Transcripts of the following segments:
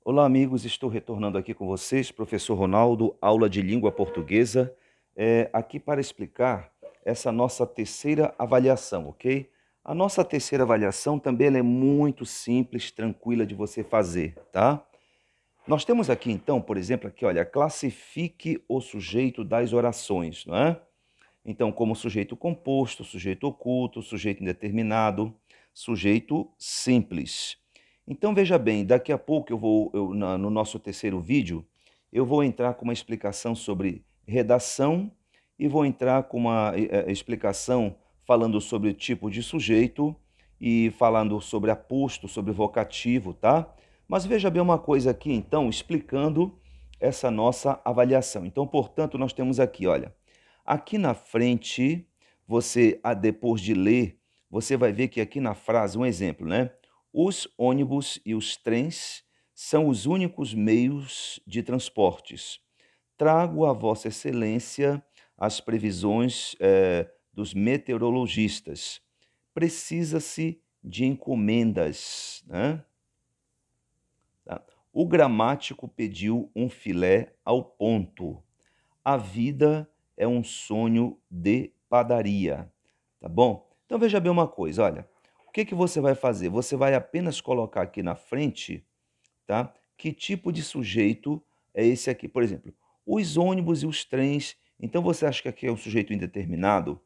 Olá, amigos, estou retornando aqui com vocês, professor Ronaldo, aula de língua portuguesa, aqui para explicar essa nossa terceira avaliação, ok? A nossa terceira avaliação também ela é muito simples, tranquila de você fazer, tá? Nós temos aqui então, por exemplo, aqui, olha, classifique o sujeito das orações, não é? Então, como sujeito composto, sujeito oculto, sujeito indeterminado, sujeito simples. Então, veja bem, daqui a pouco no nosso terceiro vídeo, eu vou entrar com uma explicação sobre redação e vou entrar com uma explicação falando sobre o tipo de sujeito e falando sobre aposto, sobre vocativo, tá? Mas veja bem uma coisa aqui, então, explicando essa nossa avaliação. Então, portanto, nós temos aqui, olha, aqui na frente, depois de ler, você vai ver que aqui na frase, um exemplo, né? Os ônibus e os trens são os únicos meios de transportes. Trago a Vossa Excelência as previsões dos meteorologistas. Precisa-se de encomendas, né? Tá? O gramático pediu um filé ao ponto. A vida é um sonho de padaria, tá bom? Então veja bem uma coisa, olha, o que que você vai fazer? Você vai apenas colocar aqui na frente, tá? Que tipo de sujeito é esse aqui? Por exemplo, os ônibus e os trens. Então você acha que aqui é um sujeito indeterminado?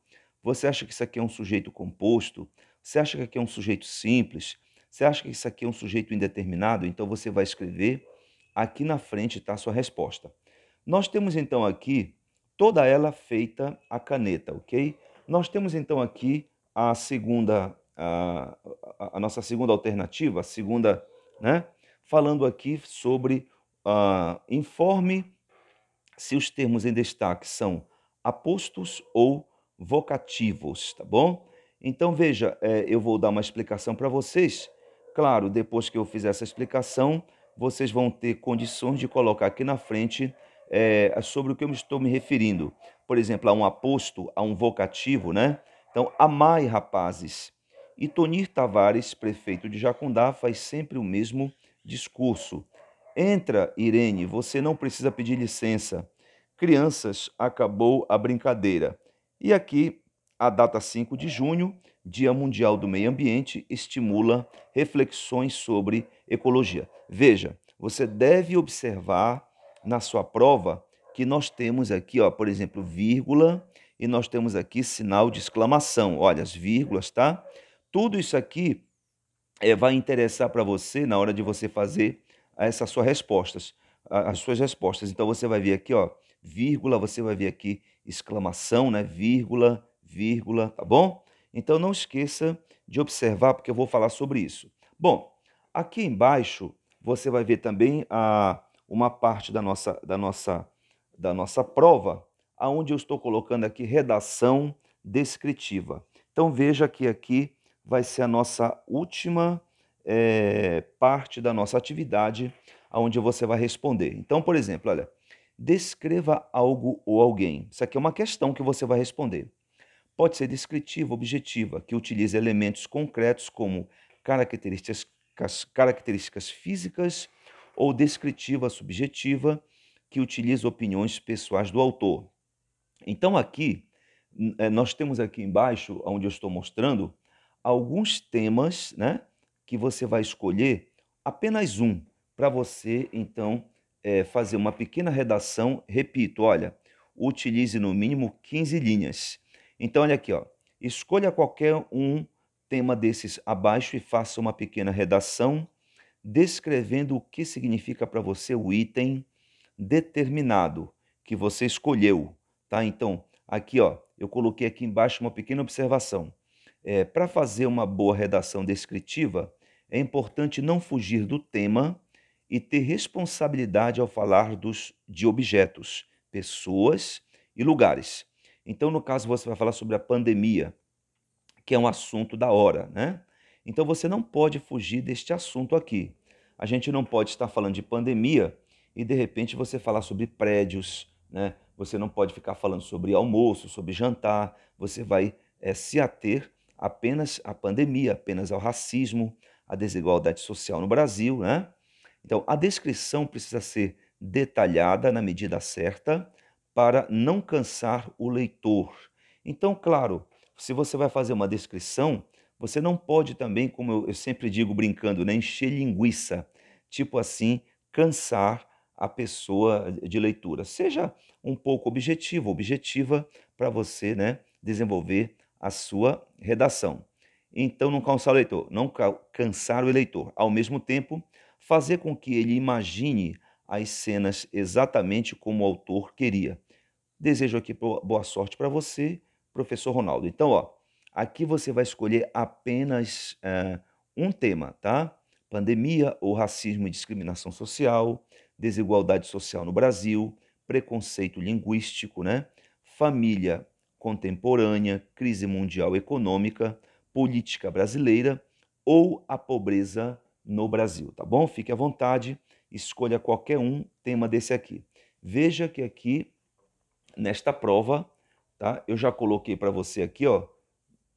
Você acha que isso aqui é um sujeito composto? Você acha que aqui é um sujeito simples? Você acha que isso aqui é um sujeito indeterminado? Então você vai escrever aqui na frente, tá, a sua resposta. Nós temos então aqui toda ela feita à caneta, ok? Nós temos então aqui a nossa segunda alternativa, a segunda, né? Falando aqui sobre informe se os termos em destaque são apostos ou vocativos, tá bom? Então veja, eu vou dar uma explicação para vocês. Claro, depois que eu fizer essa explicação, vocês vão ter condições de colocar aqui na frente sobre o que eu estou me referindo. Por exemplo, a um aposto, a um vocativo, né? Então, amai, rapazes. E Tonir Tavares, prefeito de Jacundá, faz sempre o mesmo discurso. Entra, Irene, você não precisa pedir licença. Crianças, acabou a brincadeira. E aqui, a data 5 de junho, Dia Mundial do Meio Ambiente, estimula reflexões sobre ecologia. Veja, você deve observar na sua prova que nós temos aqui, ó, por exemplo, vírgula, e nós temos aqui sinal de exclamação. Olha, as vírgulas, tá? Tudo isso aqui vai interessar para você na hora de você fazer essas suas respostas, as suas respostas. Então você vai ver aqui, ó, vírgula, você vai ver aqui exclamação, né? Vírgula, vírgula, tá bom? Então não esqueça de observar, porque eu vou falar sobre isso. Bom, aqui embaixo você vai ver também uma parte da nossa prova, aonde eu estou colocando aqui redação descritiva. Então veja que aqui vai ser a nossa última parte da nossa atividade, onde você vai responder. Então, por exemplo, olha, descreva algo ou alguém. Isso aqui é uma questão que você vai responder. Pode ser descritiva, objetiva, que utiliza elementos concretos como características físicas, ou descritiva, subjetiva, que utiliza opiniões pessoais do autor. Então, aqui, nós temos aqui embaixo, onde eu estou mostrando, alguns temas, né, que você vai escolher apenas um, para você, então, fazer uma pequena redação. Repito, olha, utilize no mínimo 15 linhas. Então, olha aqui, ó, escolha qualquer um tema desses abaixo e faça uma pequena redação descrevendo o que significa para você o item determinado que você escolheu, tá? Então, aqui, ó, eu coloquei aqui embaixo uma pequena observação. Para fazer uma boa redação descritiva, é importante não fugir do tema e ter responsabilidade ao falar de objetos, pessoas e lugares. Então, no caso, você vai falar sobre a pandemia, que é um assunto da hora, né? Então você não pode fugir deste assunto aqui. A gente não pode estar falando de pandemia e de repente você falar sobre prédios, né? Você não pode ficar falando sobre almoço, sobre jantar. Você vai se ater apenas à pandemia, apenas ao racismo, à desigualdade social no Brasil, né? Então, a descrição precisa ser detalhada na medida certa para não cansar o leitor. Então, claro, se você vai fazer uma descrição, você não pode também, como eu sempre digo brincando, né, encher linguiça, tipo assim, cansar a pessoa de leitura. Seja um pouco objetivo, objetiva, para você, né, desenvolver a sua redação. Então, não cansar o leitor, não cansar o eleitor. Ao mesmo tempo, fazer com que ele imagine as cenas exatamente como o autor queria. Desejo aqui boa sorte para você, professor Ronaldo. Então, ó, aqui você vai escolher apenas um tema, tá? Pandemia ou racismo e discriminação social, desigualdade social no Brasil, preconceito linguístico, né? Família contemporânea, crise mundial econômica, política brasileira ou a pobreza no Brasil, tá bom? Fique à vontade, escolha qualquer um tema desse aqui. Veja que aqui nesta prova, tá? Eu já coloquei para você aqui, ó,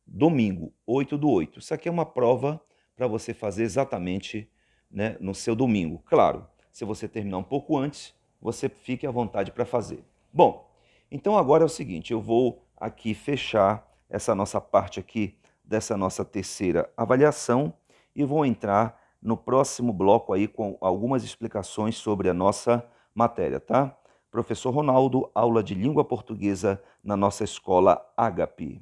domingo, 8/8. Isso aqui é uma prova para você fazer exatamente, né, no seu domingo. Claro, se você terminar um pouco antes, você fique à vontade para fazer. Bom, então agora é o seguinte, eu vou aqui fechar essa nossa parte aqui dessa nossa terceira avaliação e vou entrar no próximo bloco aí com algumas explicações sobre a nossa matéria, tá? Professor Ronaldo, aula de língua portuguesa na nossa escola Agape.